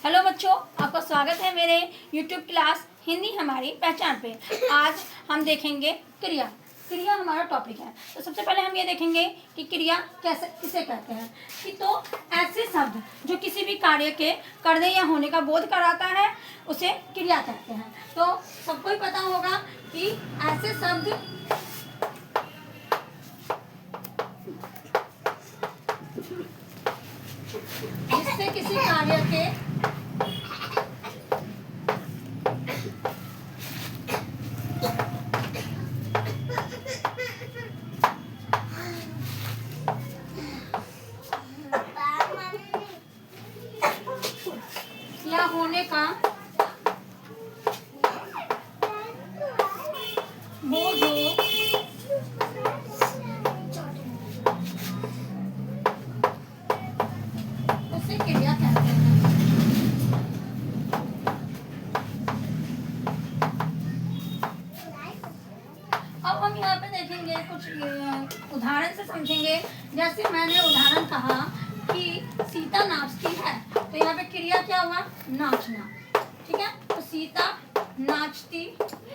Hello बच्चों, आपका स्वागत है मेरे YouTube क्लास हिंदी हमारी पहचान पे। आज हम देखेंगे क्रिया। क्रिया हमारा टॉपिक है। तो सबसे पहले हम ये देखेंगे कि क्रिया कैसे किसे कहते हैं। कि तो ऐसे शब्द जो किसी भी कार्य के करने या होने का बोध कराता है उसे क्रिया कहते हैं। तो सबको ही पता होगा कि ऐसे शब्द जिससे किसी कार्य के या होने का बोध हो उसे क्रिया कहते हैं। अब हम यहाँ पे देखेंगे कुछ उदाहरण से समझेंगे। जैसे मैंने उदाहरण कहा कि सीता नाचती है, तो यहाँ पे क्रिया क्या हुआ? नाचना। ठीक है, तो सीता नाचती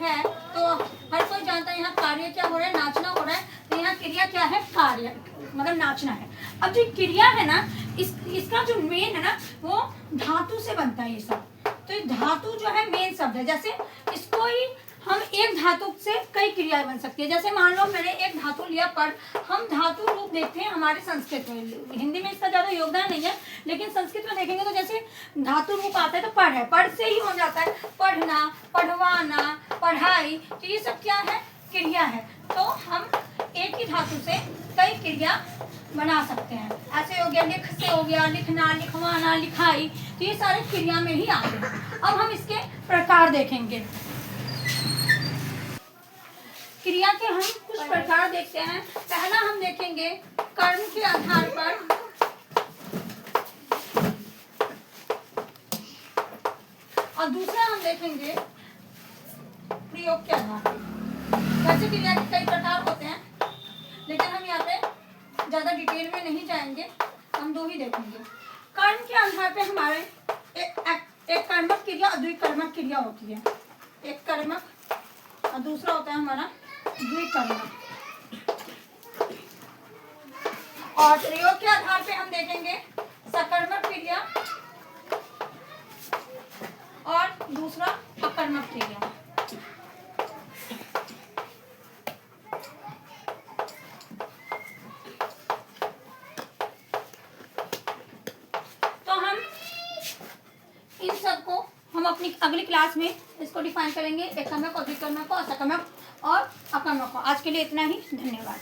है, तो हर कोई जानता है यहाँ कार्य क्या हो रहा है? नाचना हो रहा है। तो यहाँ क्रिया क्या है? कार्य, मतलब नाचना है। अब जो क्रिया है ना, इसका जो मेन है ना, वो धातु से बनता है ये सब। तो ये धातु जो है मेन शब्द है। जैसे इसको ही हम एक धातु से कई क्रियाएं बन सकती है। जैसे मान लो मैंने एक धातु लिया पर, हम धातु रूप देखते हैं हमारे संस्कृत में। हिंदी में इसका ज्यादा योगदान नहीं है, लेकिन संस्कृत में देखेंगे तो जैसे धातु रूप आता है तो पढ़ है, पढ़ से ही हो जाता है पढ़ना, पढ़वाना, पढ़ाई। तो ये सब क्या है? क्रिया है। तो हम एक ही धातु से कई क्रिया बना सकते हैं। ऐसे हो गया लिख से हो गया लिखना, लिखवाना, लिखाई। तो ये सारे क्रिया में ही आते हैं। अब हम इसके प्रकार देखेंगे। क्रिया के हम कुछ प्रकार देखते हैं। पहला हम देखेंगे कर्म के आधार पर और दूसरा हम देखेंगे प्रयोग के आधार पर। वैसे क्रिया के कई प्रकार होते हैं, लेकिन हम यहाँ पे ज्यादा डिटेल में नहीं जाएंगे, हम दो ही देखेंगे। कर्म के आधार पे हमारे एक कर्मक क्रिया और द्विकर्मक क्रिया होती है। एक कर्मक और दूसरा होता है हमारा द्विकर्मक। और प्रयोग के आधार पे हम देखेंगे सकर्मक क्रिया और दूसरा अकर्मक क्रिया। तो हम इन सबको हम अपनी अगली क्लास में इसको डिफाइन करेंगे, एक कर्मक और द्विकर्मक और सकर्मक और अकर्मक को। आज के लिए इतना ही, धन्यवाद।